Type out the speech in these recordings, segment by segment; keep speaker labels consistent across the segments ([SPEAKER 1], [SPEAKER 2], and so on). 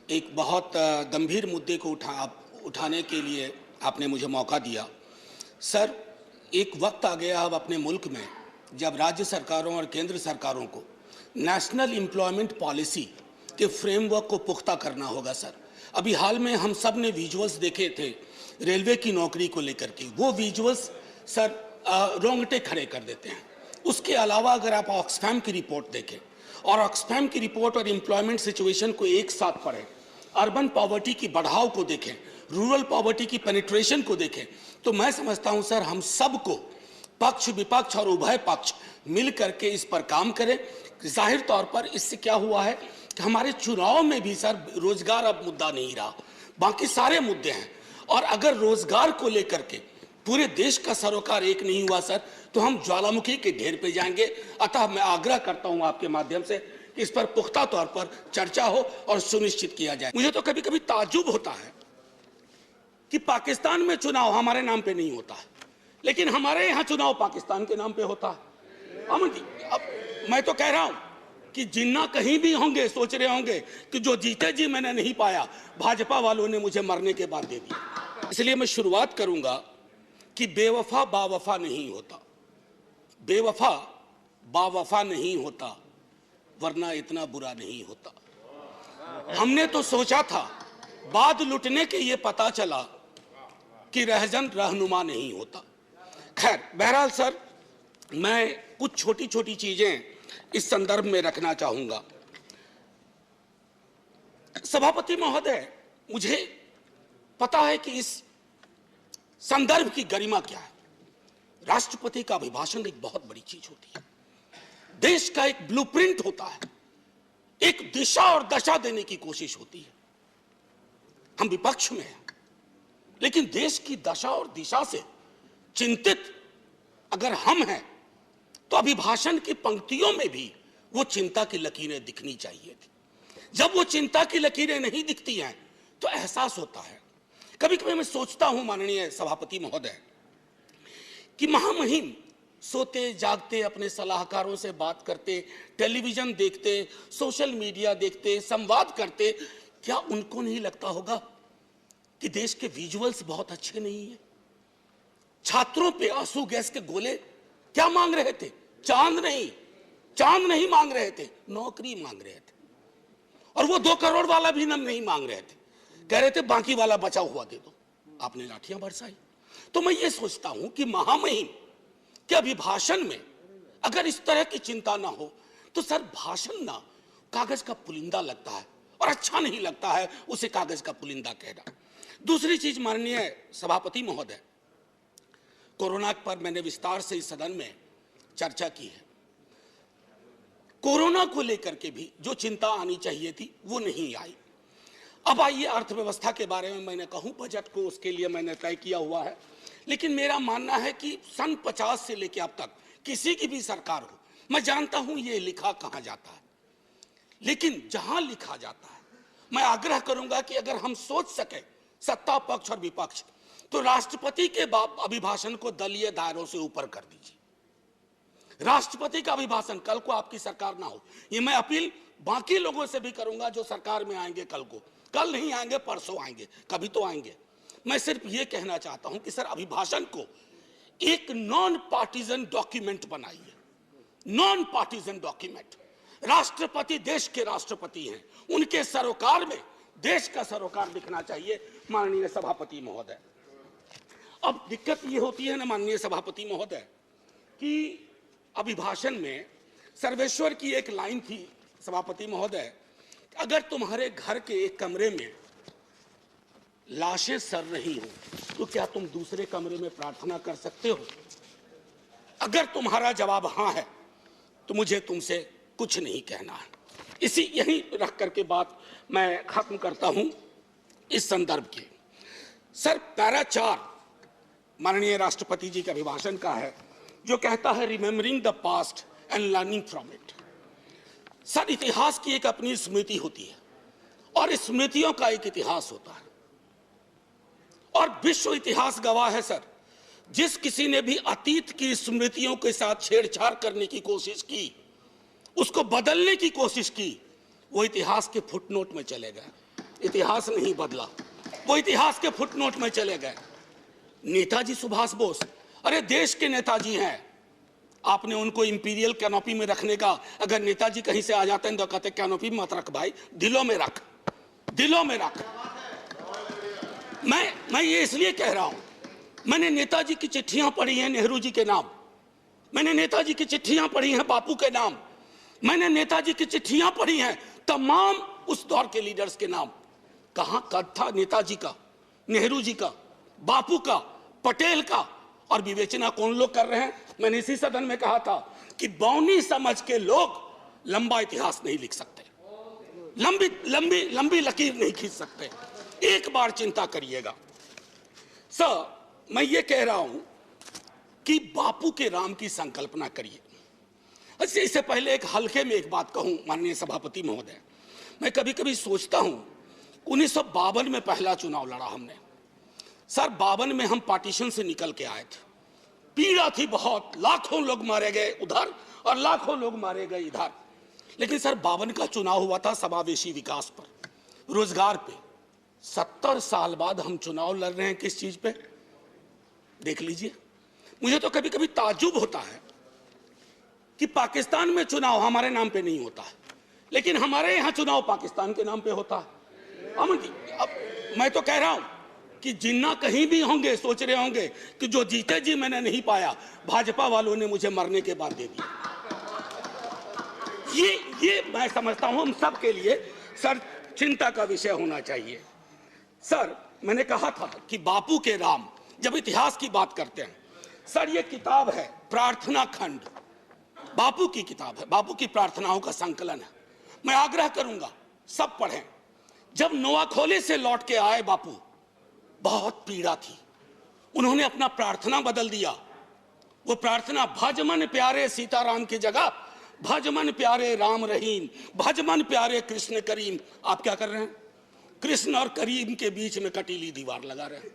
[SPEAKER 1] एक बहुत गंभीर मुद्दे को उठाने के लिए आपने मुझे मौका दिया। सर, एक वक्त आ गया अब अपने मुल्क में जब राज्य सरकारों और केंद्र सरकारों को नेशनल एम्प्लॉयमेंट पॉलिसी के फ्रेमवर्क को पुख्ता करना होगा। सर, अभी हाल में हम सब ने विजुअल्स देखे थे रेलवे की नौकरी को लेकर के। वो विजुअल्स सर रोंगटे खड़े कर देते हैं। उसके अलावा अगर आप ऑक्सफैम की रिपोर्ट देखें और ऑक्सफैम की रिपोर्ट और एम्प्लॉयमेंट सिचुएशन को एक साथ पढ़ें, अर्बन पॉवर्टी की बढ़ाव को देखें, रूरल पॉवर्टी की पेनिट्रेशन को देखें, तो मैं समझता हूं सर हम सबको पक्ष विपक्ष और उभय पक्ष मिल करके इस पर काम करें। जाहिर तौर पर इससे क्या हुआ है कि हमारे चुनाव में भी सर रोजगार अब मुद्दा नहीं रहा, बाकी सारे मुद्दे हैं। और अगर रोजगार को लेकर के पूरे देश का सरोकार एक नहीं हुआ सर, तो हम ज्वालामुखी के ढेर पे जाएंगे। अतः मैं आग्रह करता हूं आपके माध्यम से कि इस पर पुख्ता तौर पर चर्चा हो और सुनिश्चित किया जाए। मुझे तो कभी कभी ताज्जुब होता है कि पाकिस्तान में चुनाव हमारे नाम पे नहीं होता है, लेकिन हमारे यहाँ चुनाव पाकिस्तान के नाम पे होता है। अमन जी, अब मैं तो कह रहा हूं कि जिन्ना कहीं भी होंगे सोच रहे होंगे कि जो जीते जी मैंने नहीं पाया, भाजपा वालों ने मुझे मरने के बाद दे दिया। इसलिए मैं शुरुआत करूंगा कि बेवफा बावफा नहीं होता, बेवफा बावफा नहीं होता, वरना इतना बुरा नहीं होता। हमने तो सोचा था, बाद लुटने के ये पता चला कि रहजन रहनुमा नहीं होता। खैर, बहरहाल सर, मैं कुछ छोटी छोटी चीजें इस संदर्भ में रखना चाहूंगा। सभापति महोदय, मुझे पता है कि इस संदर्भ की गरिमा क्या है। राष्ट्रपति का अभिभाषण एक बहुत बड़ी चीज होती है, देश का एक ब्लूप्रिंट होता है, एक दिशा और दशा देने की कोशिश होती है। हम विपक्ष में हैं, लेकिन देश की दशा और दिशा से चिंतित अगर हम हैं तो अभिभाषण की पंक्तियों में भी वो चिंता की लकीरें दिखनी चाहिए थी। जब वो चिंता की लकीरें नहीं दिखती हैं तो एहसास होता है। कभी कभी मैं सोचता हूं माननीय सभापति महोदय कि महामहिम सोते जागते अपने सलाहकारों से बात करते, टेलीविजन देखते, सोशल मीडिया देखते, संवाद करते, क्या उनको नहीं लगता होगा कि देश के विजुअल्स बहुत अच्छे नहीं हैं? छात्रों पे आंसू गैस के गोले क्या मांग रहे थे? चांद नहीं मांग रहे थे, नौकरी मांग रहे थे। और वो 2 करोड़ वाला भी नहीं मांग रहे थे, कह रहे थे बाकी वाला बचा हुआ दे दो। आपने लाठियां बरसाई। तो मैं ये सोचता हूं कि महामहिम के अभिभाषण में अगर इस तरह की चिंता ना हो तो सर भाषण ना कागज का पुलिंदा लगता है और अच्छा नहीं लगता है उसे कागज का पुलिंदा कहना। दूसरी चीज माननीय सभापति महोदय, कोरोना पर मैंने विस्तार से इस सदन में चर्चा की है। कोरोना को लेकर के भी जो चिंता आनी चाहिए थी वो नहीं आई। अब आइए अर्थव्यवस्था के बारे में मैंने कहूं, बजट को उसके लिए मैंने तय किया हुआ है, लेकिन मेरा मानना है कि सन 50 से लेकर अब तक किसी की भी सरकार हो, मैं जानता हूं ये लिखा कहां जाता है, लेकिन जहां लिखा जाता है मैं आग्रह करूंगा कि अगर हम सोच सके सत्ता पक्ष और विपक्ष, तो राष्ट्रपति के अभिभाषण को दलीय दायरों से ऊपर कर दीजिए। राष्ट्रपति का अभिभाषण, कल को आपकी सरकार ना हो, ये मैं अपील बाकी लोगों से भी करूंगा जो सरकार में आएंगे कल को, कल नहीं आएंगे परसों आएंगे, कभी तो आएंगे। मैं सिर्फ ये कहना चाहता हूं कि सर अभिभाषण को एक नॉन पार्टीजन डॉक्यूमेंट बनाइए, नॉन पार्टीजन डॉक्यूमेंट। राष्ट्रपति देश के राष्ट्रपति हैं, उनके सरोकार में देश का सरोकार दिखना चाहिए माननीय सभापति महोदय। अब दिक्कत ये होती है ना माननीय सभापति महोदय कि अभिभाषण में सर्वेश्वर की एक लाइन थी सभापति महोदय, अगर तुम्हारे घर के एक कमरे में लाशें सड़ रही हो तो क्या तुम दूसरे कमरे में प्रार्थना कर सकते हो? अगर तुम्हारा जवाब हां है तो मुझे तुमसे कुछ नहीं कहना है। यही रख करके बात मैं खत्म करता हूं इस संदर्भ के। सर, पैरा 4 माननीय राष्ट्रपति जी के अभिभाषण का है, जो कहता है remembering the past and learning from it. Sir, इतिहास की एक अपनी स्मृति होती है और स्मृतियों का एक इतिहास होता है, और विश्व इतिहास गवाह है सर, जिस किसी ने भी अतीत की स्मृतियों के साथ छेड़छाड़ करने की कोशिश की, उसको बदलने की कोशिश की, वो इतिहास के फुटनोट में चले गए। इतिहास नहीं बदला, वो इतिहास के फुटनोट में चले गए। नेताजी सुभाष बोस, अरे देश के नेताजी हैं, आपने उनको इंपीरियल कैनोपी में रखने का, अगर नेताजी कहीं से आ जाते हैं तो कहते कैनोपी मत रख भाई, दिलों में रख, दिलों में रख। मैं ये इसलिए कह रहा हूं, मैंने नेताजी की चिट्ठियां पढ़ी हैं नेहरू जी के नाम, मैंने नेताजी की चिट्ठियां पढ़ी हैं बापू के नाम, मैंने नेताजी की चिट्ठियां पढ़ी हैं तमाम उस दौर के लीडर्स के नाम। कहां कद था नेताजी का, नेहरू जी का, बापू का, पटेल का, और विवेचना कौन लोग कर रहे हैं? मैंने इसी सदन में कहा था कि बौनी समझ के लोग लंबा इतिहास नहीं लिख सकते, लंबी लंबी लंबी लकीर नहीं खींच सकते। एक बार चिंता करिएगा सर, मैं ये कह रहा हूं कि बापू के राम की संकल्पना करिए। अच्छा, इससे पहले एक हल्के में एक बात कहूं माननीय सभापति महोदय, मैं कभी कभी सोचता हूं 1952 में पहला चुनाव लड़ा हमने सर, 52 में हम पार्टीशन से निकल के आए थे, पीड़ा थी बहुत, लाखों लोग मारे गए उधर और लाखों लोग मारे गए इधर। लेकिन सर 52 का चुनाव हुआ था समावेशी विकास पर, रोजगार पे। 70 साल बाद हम चुनाव लड़ रहे हैं किस चीज पे? देख लीजिए। मुझे तो कभी कभी ताज्जुब होता है कि पाकिस्तान में चुनाव हमारे नाम पे नहीं होता है, लेकिन हमारे यहां चुनाव पाकिस्तान के नाम पे होता है। अमन जी, अब मैं तो कह रहा हूं कि जिन्ना कहीं भी होंगे सोच रहे होंगे कि जो जीते जी मैंने नहीं पाया, भाजपा वालों ने मुझे मरने के बाद दे दिया। ये मैं समझता हूं हम सब के लिए सर चिंता का विषय होना चाहिए। सर, मैंने कहा था कि बापू के राम, जब इतिहास की बात करते हैं सर, ये किताब है प्रार्थना खंड, बापू की किताब है, बापू की प्रार्थनाओं का संकलन है। मैं आग्रह करूंगा सब पढ़ें। जब नोआखोले से लौट के आए बापू, बहुत पीड़ा थी, उन्होंने अपना प्रार्थना बदल दिया। वो प्रार्थना भजमन प्यारे सीताराम की जगह भजमन प्यारे राम रहीम, भजमन प्यारे कृष्ण करीम। आप क्या कर रहे हैं? कृष्ण और करीम के बीच में कटीली दीवार लगा रहे हैं,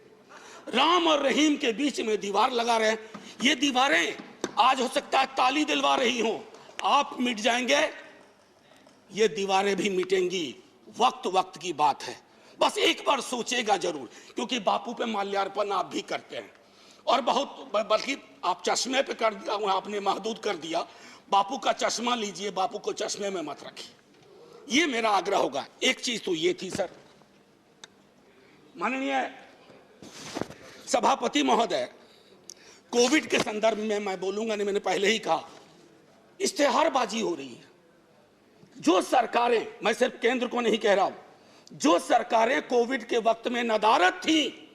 [SPEAKER 1] राम और रहीम के बीच में दीवार लगा रहे हैं। ये दीवारें आज हो सकता है ताली दिलवा रही हों, आप मिट जाएंगे, ये दीवारें भी मिटेंगी, वक्त वक्त की बात है। बस एक बार सोचेगा जरूर, क्योंकि बापू पे माल्यार्पण आप भी करते हैं और बहुत, बल्कि आप चश्मे पे कर दिया, आपने महदूद कर दिया। बापू का चश्मा लीजिए, बापू को चश्मे में मत रखिए, ये मेरा आग्रह होगा। एक चीज तो ये थी सर, माननीय सभापति महोदय, कोविड के संदर्भ में मैं बोलूंगा नहीं, मैंने पहले ही कहा, इश्तेहारबाजी हो रही है। जो सरकारें, मैं सिर्फ केंद्र को नहीं कह रहा हूं, जो सरकारें कोविड के वक्त में नदारद थी,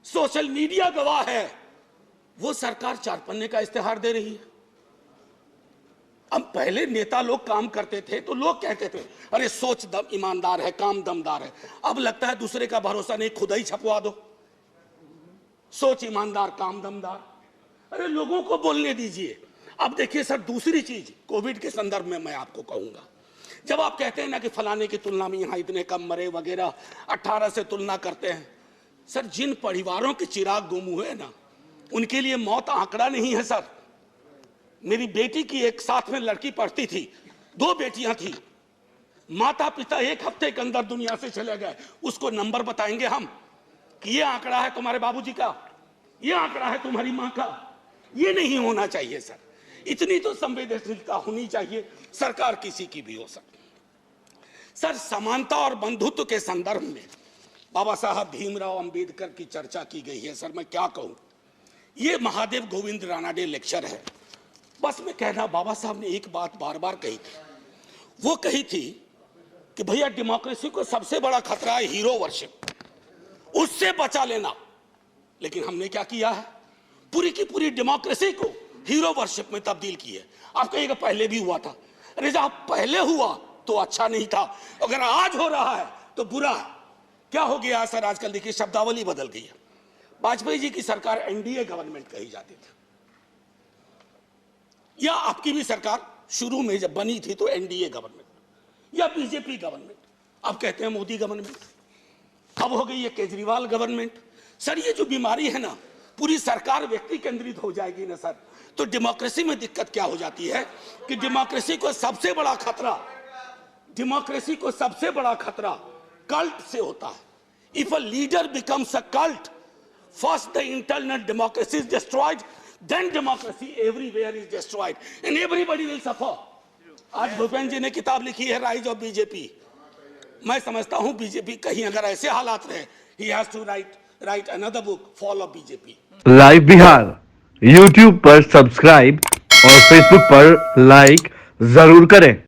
[SPEAKER 1] सोशल मीडिया गवाह है, वो सरकार 4 पन्ने का इश्तेहार दे रही है। अब पहले नेता लोग काम करते थे तो लोग कहते थे अरे सोच दम ईमानदार है, काम दमदार है। अब लगता है दूसरे का भरोसा नहीं, खुद ही छपवा दो, सोच ईमानदार काम दमदार। अरे लोगों को बोलने दीजिए। अब देखिए सर, दूसरी चीज कोविड के संदर्भ में मैं आपको कहूंगा, जब आप कहते हैं ना कि फलाने की तुलना में यहाँ इतने कम मरे वगैरह, 18 से तुलना करते हैं, सर जिन परिवारों के चिराग गुम हुए ना, उनके लिए मौत आंकड़ा नहीं है सर। मेरी बेटी की एक साथ में लड़की पढ़ती थी, 2 बेटियां थी, माता पिता 1 हफ्ते के अंदर दुनिया से चले गए। उसको नंबर बताएंगे हम कि ये आंकड़ा है तुम्हारे बाबूजी का, ये आंकड़ा है तुम्हारी मां का। ये नहीं होना चाहिए सर, इतनी तो संवेदनशीलता होनी चाहिए, सरकार किसी की भी हो सकती। सर, समानता और बंधुत्व के संदर्भ में बाबा साहब भीमराव अंबेडकर की चर्चा की गई है। सर मैं क्या कहूं, ये महादेव गोविंद रानाडे लेक्चर है। बस मैं कहना, बाबा साहब ने एक बात बार बार कही थी, वो कही थी कि भैया डेमोक्रेसी को सबसे बड़ा खतरा है हीरो वर्शिप, उससे बचा लेना। लेकिन हमने क्या किया है, पूरी की पूरी डेमोक्रेसी को हीरो वर्शिप में तब्दील की है। आप कहिएगा पहले भी हुआ था, अरे जब पहले हुआ तो अच्छा नहीं था, अगर आज हो रहा है तो बुरा है। क्या हो गया सर, आजकल देखिए शब्दावली बदल गई है। वाजपेयी जी की सरकार एनडीए गवर्नमेंट कही जाती थी, या आपकी भी सरकार शुरू में जब बनी थी तो एनडीए गवर्नमेंट या बीजेपी गवर्नमेंट, अब कहते हैं मोदी गवर्नमेंट, अब हो गई है केजरीवाल गवर्नमेंट। सर ये जो बीमारी है ना, पूरी सरकार व्यक्ति केंद्रित हो जाएगी ना सर, तो डेमोक्रेसी में दिक्कत क्या हो जाती है कि डेमोक्रेसी को सबसे बड़ा खतरा कल्ट से होता है। If a leader becomes a cult, first the internal democracy is destroyed, then democracy everywhere is destroyed and everybody will suffer. आज भूपेंद्र जी ने किताब लिखी है राइज ऑफ बीजेपी। मैं समझता हूं बीजेपी कहीं अगर ऐसे हालात रहे, he has to write another book, fall of BJP.
[SPEAKER 2] Live Bihar YouTube पर सब्सक्राइब और फेसबुक पर लाइक जरूर करें।